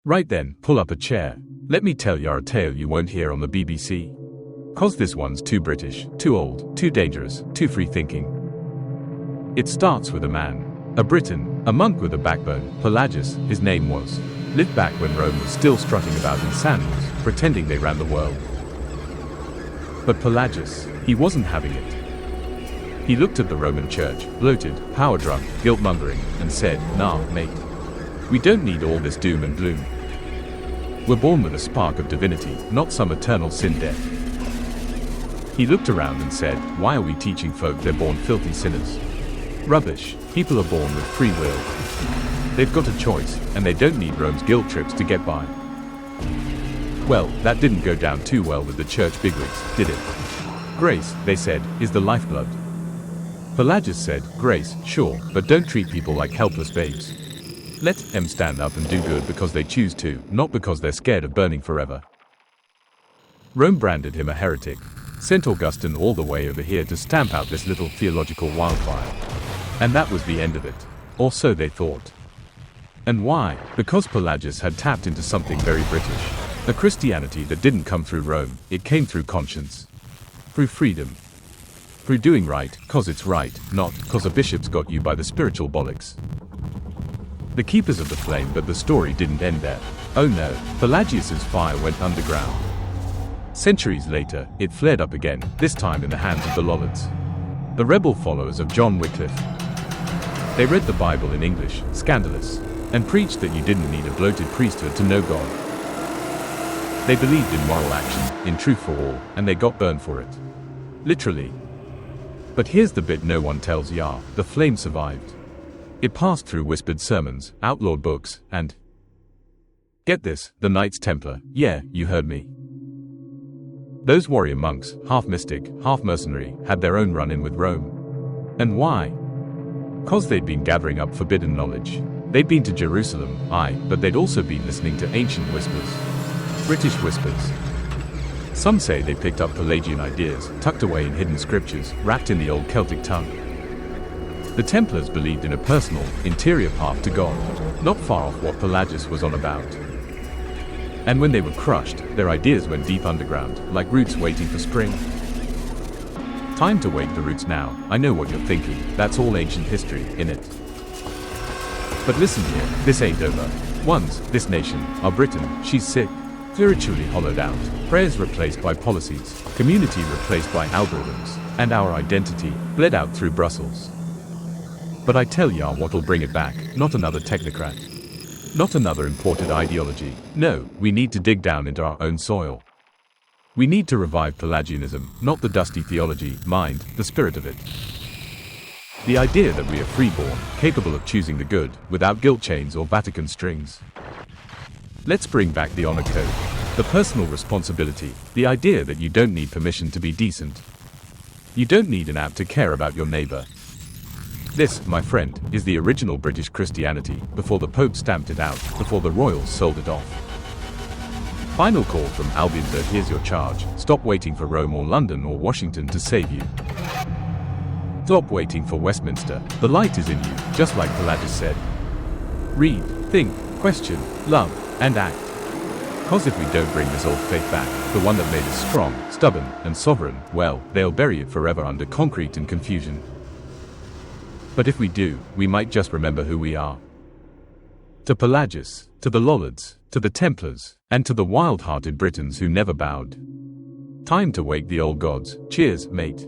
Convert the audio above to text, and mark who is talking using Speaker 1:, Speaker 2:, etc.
Speaker 1: Right then, pull up a chair. Let me tell you a tale you won't hear on the BBC. 'Cause this one's too British, too old, too dangerous, too free-thinking. It starts with a man, a Briton, a monk with a backbone. Pelagius, his name was. Lived back when Rome was still strutting about in sandals, pretending they ran the world. But Pelagius, he wasn't having it. He looked at the Roman church, bloated, power-drunk, guilt-mongering, and said, "Nah, mate. We don't need all this doom and gloom. We're born with a spark of divinity, not some eternal sin debt." He looked around and said, "Why are we teaching folk they're born filthy sinners? Rubbish. People are born with free will. They've got a choice, and they don't need Rome's guilt trips to get by." Well, that didn't go down too well with the church bigwigs, did it? Grace, they said, is the lifeblood. Pelagius said, "Grace, sure, but don't treat people like helpless babes. Let them stand up and do good because they choose to, not because they're scared of burning forever." Rome branded him a heretic, sent Augustine all the way over here to stamp out this little theological wildfire. And that was the end of it. Or so they thought. And why? Because Pelagius had tapped into something very British. A Christianity that didn't come through Rome, it came through conscience. Through freedom. Through doing right, 'cause it's right, not 'cause a bishop's got you by the spiritual bollocks. The keepers of the flame, but the story didn't end there. Oh no, Pelagius's fire went underground. Centuries later, it flared up again, this time in the hands of the Lollards, the rebel followers of John Wycliffe. They read the Bible in English, scandalous, and preached that you didn't need a bloated priesthood to know God. They believed in moral action, in truth for all, and they got burned for it. Literally. But here's the bit no one tells ya, the flame survived. It passed through whispered sermons, outlawed books, and... get this, the Knights Templar, yeah, you heard me. Those warrior monks, half mystic, half mercenary, had their own run-in with Rome. And why? 'Cause they'd been gathering up forbidden knowledge. They'd been to Jerusalem, aye, but they'd also been listening to ancient whispers. British whispers. Some say they picked up Pelagian ideas, tucked away in hidden scriptures, wrapped in the old Celtic tongue. The Templars believed in a personal, interior path to God, not far off what Pelagius was on about. And when they were crushed, their ideas went deep underground, like roots waiting for spring. Time to wake the roots now. I know what you're thinking, that's all ancient history, innit? But listen here, this ain't over. Once, this nation, our Britain, she's sick. Spiritually hollowed out, prayers replaced by policies, community replaced by algorithms, and our identity bled out through Brussels. But I tell ya what'll bring it back, not another technocrat. Not another imported ideology. No, we need to dig down into our own soil. We need to revive Pelagianism, not the dusty theology, mind, the spirit of it. The idea that we are freeborn, capable of choosing the good, without guilt chains or Vatican strings. Let's bring back the honor code, the personal responsibility, the idea that you don't need permission to be decent. You don't need an app to care about your neighbor. This, my friend, is the original British Christianity, before the Pope stamped it out, before the royals sold it off. Final call from Albion, though, here's your charge. Stop waiting for Rome or London or Washington to save you. Stop waiting for Westminster. The light is in you, just like Pelagius said. Read, think, question, love, and act. 'Cause if we don't bring this old faith back, the one that made us strong, stubborn, and sovereign, well, they'll bury it forever under concrete and confusion. But if we do, we might just remember who we are. To Pelagius, to the Lollards, to the Templars, and to the wild-hearted Britons who never bowed. Time to wake the old gods. Cheers, mate.